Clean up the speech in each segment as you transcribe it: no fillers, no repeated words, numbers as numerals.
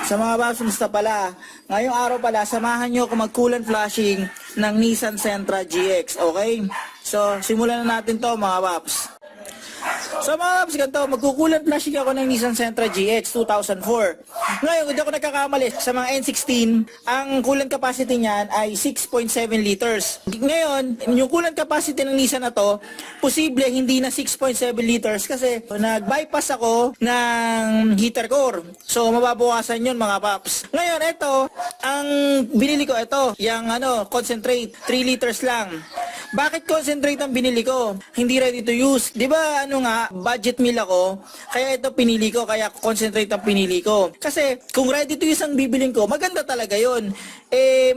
Sa mga paps, musta pala? Ngayong araw pala, samahan nyo ako mag-coolant flushing ng Nissan Sentra GX, okay? So, simulan na natin to mga paps. So mga paps, ganito, magkukulant flashing ako ng Nissan Sentra GX 2004. Ngayon, hindi ako nagkakamali, sa mga N16, ang coolant capacity niyan ay 6.7 liters. Ngayon, yung coolant capacity ng Nissan na to, posible hindi na 6.7 liters kasi nag-bypass ako ng heater core. So mababawasan yun mga paps. Ngayon, ito, ang binili ko, ito, yung concentrate, 3 liters lang. Bakit concentrate ang binili ko? Hindi ready to use. 'Di ba budget meal ako, kaya ito pinili ko, kaya concentrate ang pinili ko. Kasi kung ready to use ang bibilin ko, maganda talaga 'yon.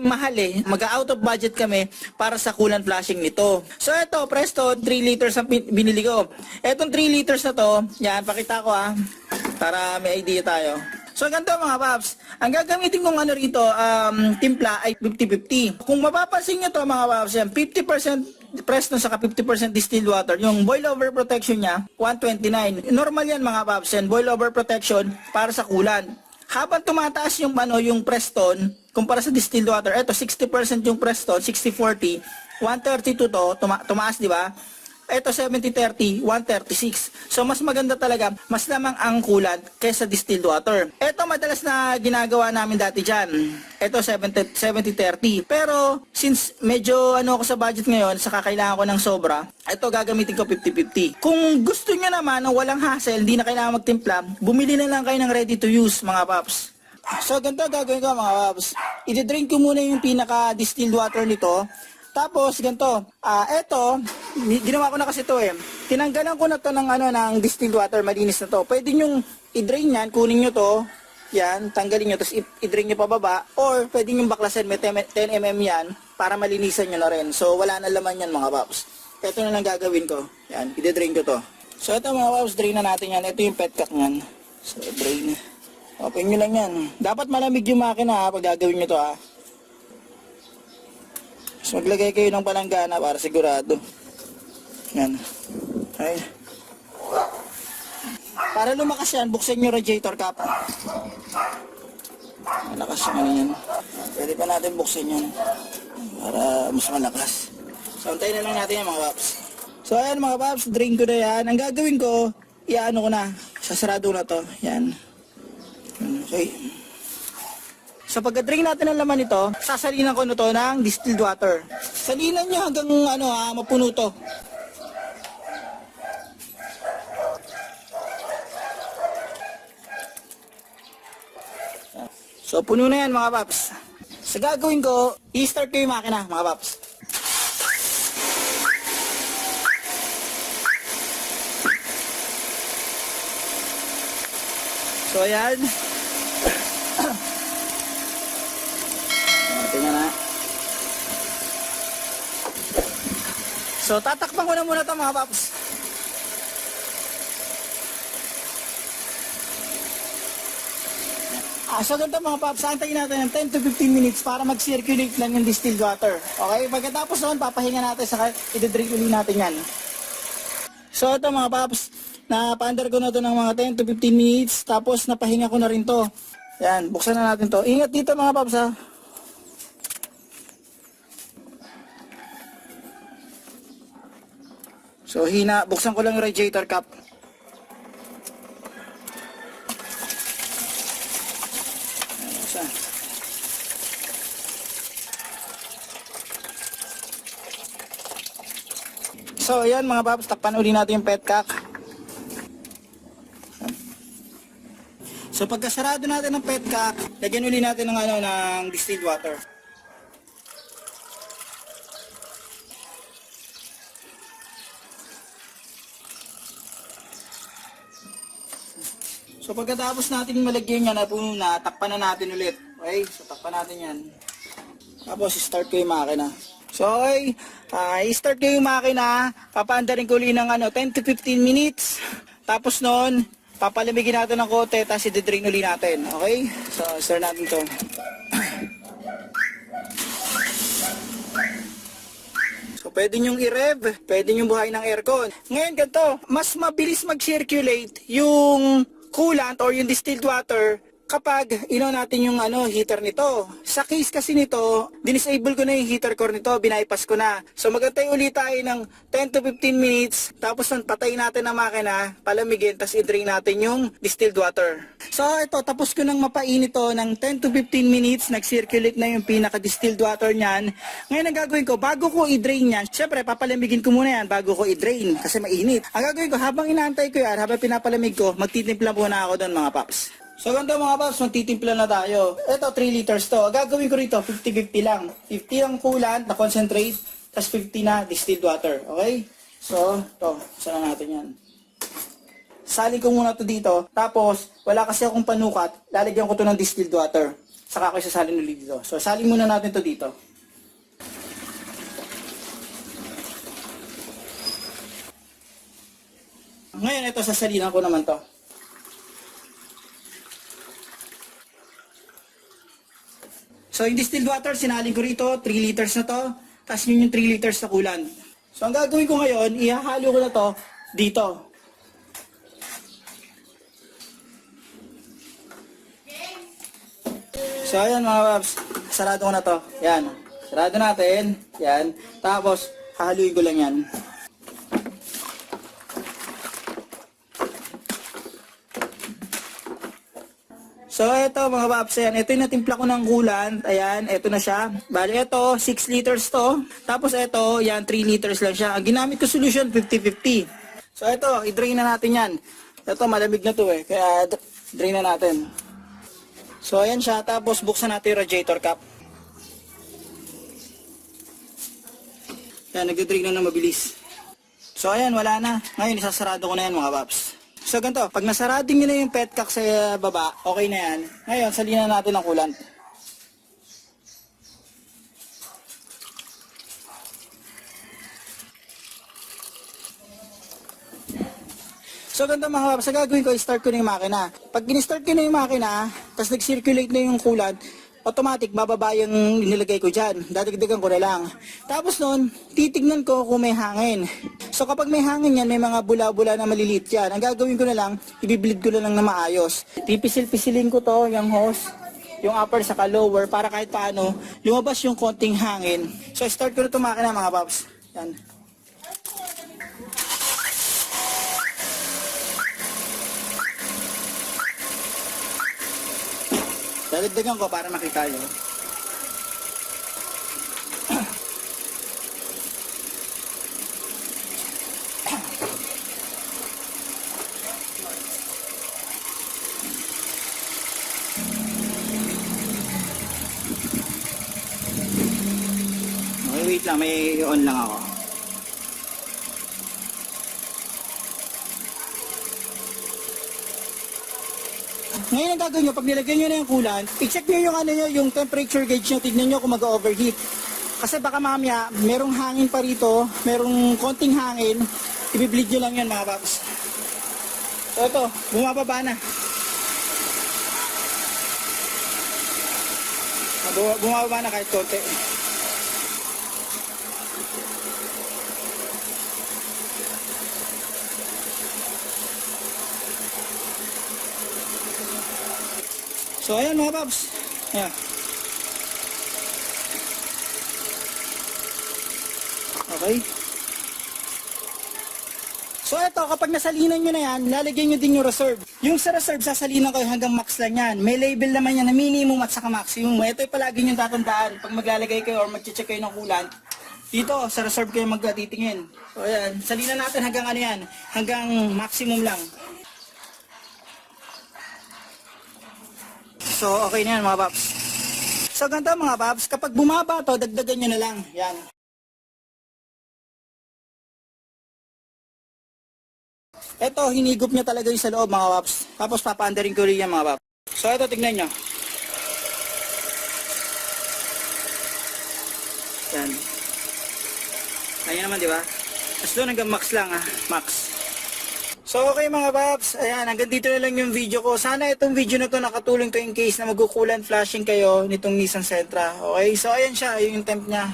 Mahal Mag-out of budget kami para sa coolant flushing nito. So ito, Preston, 3 liters ang binili ko. Etong 3 liters na to, yan, pakita ko para may idea tayo. So ganito mga paps, ang gagamitin kong rito, timpla ay 50-50. Kung mapapansin nyo to mga paps, yan, 50% Preston saka 50% distilled water. Yung boil over protection niya, 129. Normal yan mga paps, yan, boil over protection para sa coolant. Habang tumataas yung Preston, kumpara sa distilled water, eto 60% yung Preston, 60-40, 132 to, tumaas di ba? Ito 70-30, 136. So mas maganda talaga, mas lamang ang coolant kaysa distilled water. Ito madalas na ginagawa namin dati dyan. Ito 70-30. Pero since medyo ako sa budget ngayon, saka kailangan ko ng sobra, ito gagamitin ko 50-50. Kung gusto nyo naman ng walang hassle, hindi na kailangan magtimpla, bumili na lang kayo ng ready to use mga paps. So ganito gagawin ko mga paps. I-drain ko muna yung pinaka distilled water nito. Tapos ganito, eto, ginawa ko na kasi to Tinanggalan ko na to ng distilled water, malinis na to. Pwede nyong i-drain yan, kunin nyo to, yan, tanggalin nyo, tapos i-drain nyo pababa, or pwede nyong baklasin, may 10 mm yan, para malinisan nyo na rin. So wala na laman yan mga paps. Ito na lang gagawin ko, yan, i-drain ko to. So ito mga paps, drain na natin yan, ito yung petcock nyan. So drain, open nyo lang yan. Dapat malamig yung makina pag gagawin nyo to So, maglagay kayo ng palanggana para sigurado. Yan. Okay. Para lumakas yan, buksan nyo radiator cap. Malakas yan. Pwede pa natin buksan yan para mas malakas. So, antayin na lang natin yan mga paps. So, ayan mga paps, drain ko na yan. Ang gagawin ko, iano ko na. Sasarado na to. Yan. Okay. So pagka-drain natin ng laman nito, sasalinan ko to ng distilled water. Salinan nyo hanggang mapuno to. So puno na yan mga paps. Sa gagawin ko, i-start ko yung makina mga paps. So ayan. Tingnan na. So tatakpan ko na muna ito mga paps. So ganito mga paps, antayin natin ng 10 to 15 minutes para mag-circulate lang yung distilled water. Okay, pagkatapos noon, papahinga natin, saka i-drink ulit natin yan. So ito mga paps, na-under ko na ito ng mga 10 to 15 minutes, tapos napahinga ko na rin to. Yan, buksan na natin to. Ingat dito mga paps So buksan ko lang yung radiator cap. So ayan mga paps, takpan uli natin yung petcock. So pagkasarado natin ng petcock, lagyan uli natin ng distilled water. So pagkatapos natin malagyan yan na puno na, takpan na natin ulit. Okay, so takpan natin yan. Tapos start ko yung makina. So okay, i-start ko yung makina, papaandarin ko ulit ng 10 to 15 minutes. Tapos noon, papalamigin natin ng konti, tapos i-drain ulit natin. Okay, so start natin to. So pwede nyong i-rev, pwede nyong buhayin ng aircon. Ngayon ganito, mas mabilis mag-circulate yung coolant or yung distilled water kapag inaw natin yung heater nito. Sa case kasi nito, dinisable ko na yung heater core nito, bypass ko na. So magantay ulit tayo ng 10 to 15 minutes, tapos patayin natin ang makina, palamigin, tapos i-drain natin yung distilled water. So ito, tapos ko nang mapainit to ng 10 to 15 minutes, nag-circulate na yung pinaka-distilled water niyan. Ngayon ang gagawin ko, bago ko i-drain yan, syempre papalamigin ko muna yan bago ko i-drain kasi mainit. Ang gagawin ko, habang inaantay ko yan, habang pinapalamig ko, magtitimpla muna ako doon mga paps. So ganito mga paps, magtitimpla na tayo. Ito 3 liters to. Gagawin ko rito 50-50 lang. 50 ang coolant na concentrate, tas 50 na distilled water. Okay? So, ito, isa na natin yan. Salin ko muna to dito. Tapos, wala kasi akong panukat. Lalagyan ko to ng distilled water. Saka ko isasalin ulit dito. So, salin muna natin to dito. Ngayon, ito, sasalinan ko naman to. So, yung distilled water, sinalin ko rito, 3 liters na to, tapos yun yung 3 liters na coolant. So, ang gagawin ko ngayon, ihahalo ko na to dito. So, ayan mga paps, sarado ko na to. Yan, sarado natin, yan. Tapos, hahaluin ko lang yan. So, ito mga paps, ayan, ito yung natimpla ko ng coolant, ayan, ito na siya. Bali, ito, 6 liters to. Tapos ito, yan, 3 liters lang siya. Ang ginamit ko solution, 50-50. So, ito, i-drain na natin yan. Ito, malamig na to kaya drain na natin. So, ayan siya, tapos buksan natin yung radiator cap. Yan, nag-drain na mabilis. So, ayan, wala na. Ngayon, isasarado ko na yan mga paps. So ganito, pag nasarado nyo na yung petcock sa baba, okay na yan. Ngayon, salinan natin ang coolant. So ganito mga paps, sa gagawin ko, i-start ko na yung makina. Pag in-start ko na yung makina, tapos nag-circulate na yung coolant, automatic, bababa yung nilagay ko dyan. Dadagdagan ko na lang. Tapos nun, titignan ko kung may hangin. So kapag may hangin yan, may mga bula-bula na maliliit yan. Ang gagawin ko na lang, ibiblid ko na lang na maayos. Pipisil-pisilin ko to, yung hose, yung upper saka lower, para kahit paano, lumabas yung konting hangin. So start ko na itong makina mga paps. Yan. Dadagdagan ko para makita nyo. Okay, wait lang. May on lang ako. Ngayon ang gagawin nyo, pag nilagyan nyo na yung coolant, i-check nyo yung, yung temperature gauge nyo, tignan nyo kung mag-overheat. Kasi baka mamaya, merong hangin pa rito, merong konting hangin, i-bleed nyo lang yan mga paps. So ito, bumababa na. Bumababa na kahit konti. So ayan mga paps. Ayan. Okay. So ito, kapag nasalinan nyo na yan, lalagyan nyo din yung reserve. Yung sa reserve, sasalinan kayo hanggang max lang yan. May label naman yan na minimum at saka maximum. Ito yung palagi nyo tatandaan. Pag maglalagay kayo or mag-check kayo ng coolant, dito sa reserve kayo magtitingin. So ayan, salinan natin hanggang yan, hanggang maximum lang. So, okay na yan mga paps. So, ganito mga paps, kapag bumaba to, dagdagan nyo na lang. Yan. Ito, hinigop niya talaga yung sa loob mga paps. Tapos, papaandarin ko rin yan mga paps. So, ito, tignan nyo. Yan. Ayan naman, di ba? Tapos doon hanggang max lang max. So okay mga paps, ayan, hanggang dito na lang yung video ko. Sana itong video na to nakatulong to in case na mag-coolant flashing kayo nitong Nissan Sentra. Okay, so ayan siya, yung temp niya.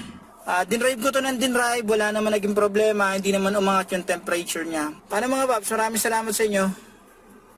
Dinrive ko to ng dinrive, wala naman naging problema, hindi naman umangat yung temperature niya. Paano mga paps, maraming salamat sa inyo.